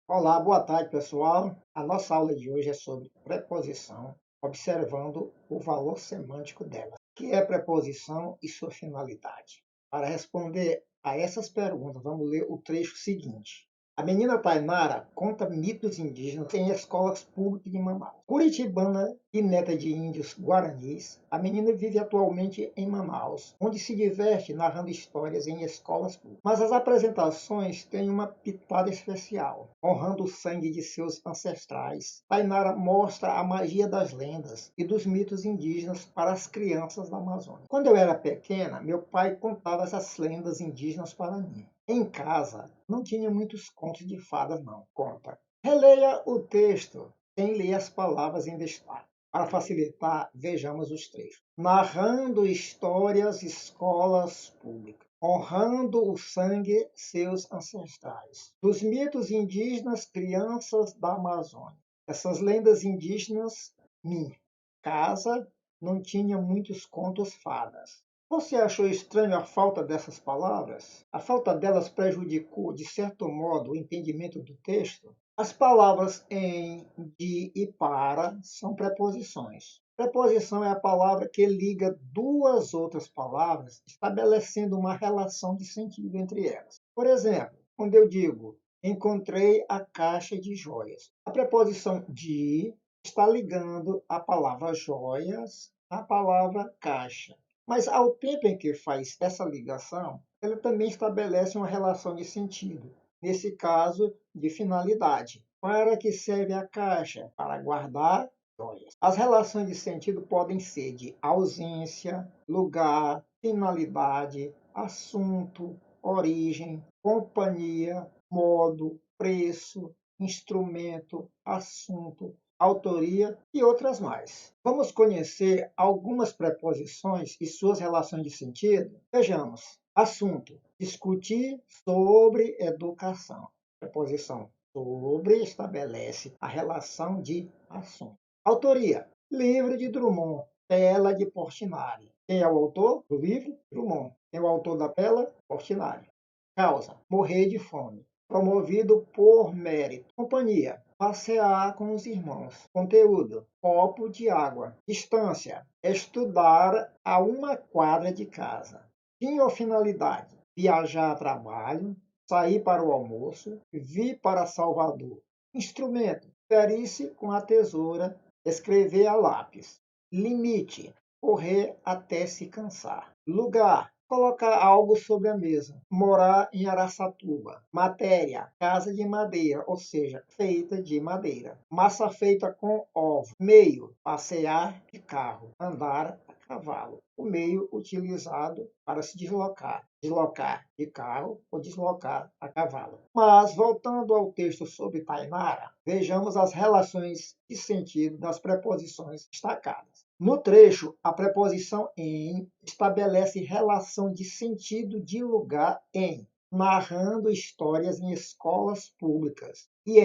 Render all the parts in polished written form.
Olá, boa tarde, pessoal. A nossa aula de hoje é sobre preposição, observando o valor semântico dela. O que é preposição e sua finalidade? Para responder a essas perguntas, vamos ler o trecho seguinte. A menina Tainara conta mitos indígenas em escolas públicas de Manaus. Curitibana e neta de índios guaranis, a menina vive atualmente em Manaus, onde se diverte narrando histórias em escolas públicas. Mas as apresentações têm uma pitada especial, honrando o sangue de seus ancestrais. Tainara mostra a magia das lendas e dos mitos indígenas para as crianças da Amazônia. Quando eu era pequena, meu pai contava essas lendas indígenas para mim. Em casa, não tinha muitos contos de fadas, não. Conta. Releia o texto sem ler as palavras em destaque. Para facilitar, vejamos os trechos. Narrando histórias, escolas públicas. Honrando o sangue, seus ancestrais. Dos mitos indígenas, crianças da Amazônia. Essas lendas indígenas, minha casa não tinha muitos contos fadas. Você achou estranho a falta dessas palavras? A falta delas prejudicou, de certo modo, o entendimento do texto? As palavras em, de e para são preposições. Preposição é a palavra que liga duas outras palavras, estabelecendo uma relação de sentido entre elas. Por exemplo, quando eu digo encontrei a caixa de joias, a preposição de está ligando a palavra joias à palavra caixa. Mas ao tempo em que faz essa ligação, ela também estabelece uma relação de sentido, nesse caso, de finalidade. Para que serve a caixa? Para guardar joias. As relações de sentido podem ser de ausência, lugar, finalidade, assunto, origem, companhia, modo, preço, instrumento, assunto, autoria e outras mais. Vamos conhecer algumas preposições e suas relações de sentido? Vejamos. Assunto: discutir sobre educação. Preposição sobre estabelece a relação de assunto. Autoria: livro de Drummond, Tela de Portinari. Quem é o autor do livro? Drummond. Quem é o autor da tela? Portinari. Causa: morrer de fome. Promovido por mérito. Companhia: passear com os irmãos. Conteúdo: copo de água. Distância: estudar a uma quadra de casa. Fim ou finalidade: viajar a trabalho, sair para o almoço, vir para Salvador. Instrumento: ferir-se com a tesoura, escrever a lápis. Limite: correr até se cansar. Lugar: colocar algo sobre a mesa. Morar em Araçatuba. Matéria: casa de madeira, ou seja, feita de madeira. Massa feita com ovo. Meio: passear de carro. Andar a cavalo. O meio utilizado para se deslocar. Deslocar de carro ou deslocar a cavalo. Mas, voltando ao texto sobre Tainara, vejamos as relações de sentido das preposições destacadas. No trecho, a preposição em estabelece relação de sentido de lugar em, narrando histórias em escolas públicas, e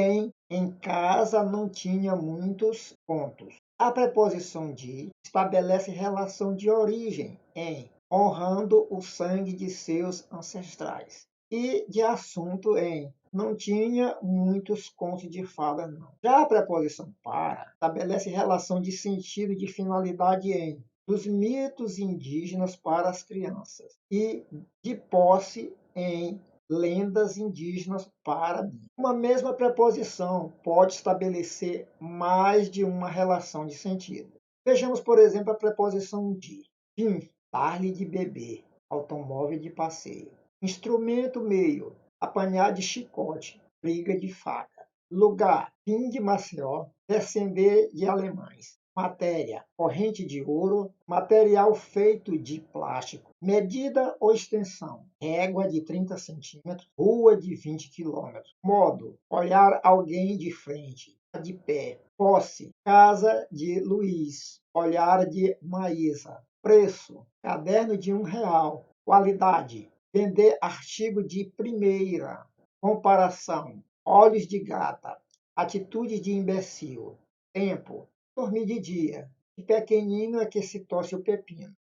em casa não tinha muitos contos. A preposição de estabelece relação de origem em, honrando o sangue de seus ancestrais, e de assunto em, não tinha muitos contos de fadas, não. Já a preposição para estabelece relação de sentido e de finalidade em, dos mitos indígenas para as crianças, e de posse em, lendas indígenas para mim. Uma mesma preposição pode estabelecer mais de uma relação de sentido. Vejamos, por exemplo, a preposição de. Fim: dar-lhe de beber. Automóvel de passeio. Instrumento: meio: apanhar de chicote. Briga de faca. Lugar: fim de Maceió. Descender de alemães. Matéria: corrente de ouro. Material feito de plástico. Medida ou extensão: régua de 30 centímetros. Rua de 20 quilômetros. Modo: olhar alguém de frente. De pé. Posse: casa de Luiz. Olhar de Maísa. Preço: caderno de R$ 1. Qualidade: vender artigo de primeira. Comparação: olhos de gata. Atitude de imbecil. Tempo: dormir de dia. De pequenino é que se torce o pepino.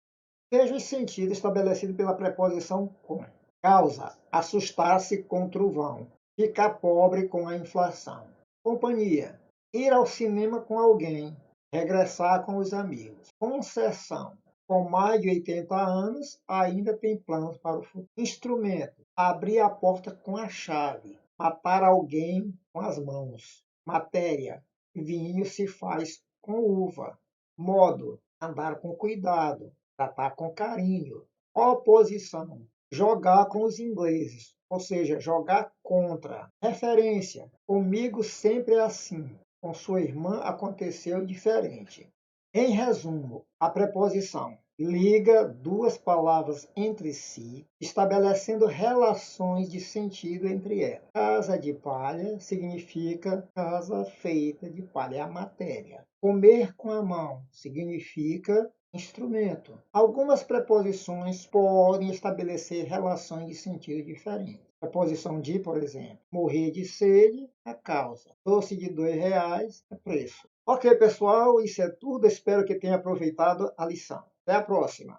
Veja os sentidos estabelecidos pela preposição com. Causa: assustar-se com trovão. ficar pobre com a inflação. Companhia, ir ao cinema com alguém, regressar com os amigos. Concessão, com mais de 80 anos, ainda tem planos para o futuro. Instrumento, abrir a porta com a chave, matar alguém com as mãos. Matéria, vinho se faz com uva. Modo, andar com cuidado, tratar com carinho. Oposição, jogar com os ingleses, ou seja, jogar contra. Referência, comigo sempre é assim, com sua irmã aconteceu diferente. Em resumo, a preposição liga duas palavras entre si, estabelecendo relações de sentido entre elas. Casa de palha significa casa feita de palha, é a matéria. Comer com a mão significa instrumento. Algumas preposições podem estabelecer relações de sentido diferentes. Preposição de, por exemplo, morrer de sede é causa. Doce de R$ 2 é preço. Ok, pessoal, isso é tudo. Espero que tenha aproveitado a lição. Até a próxima!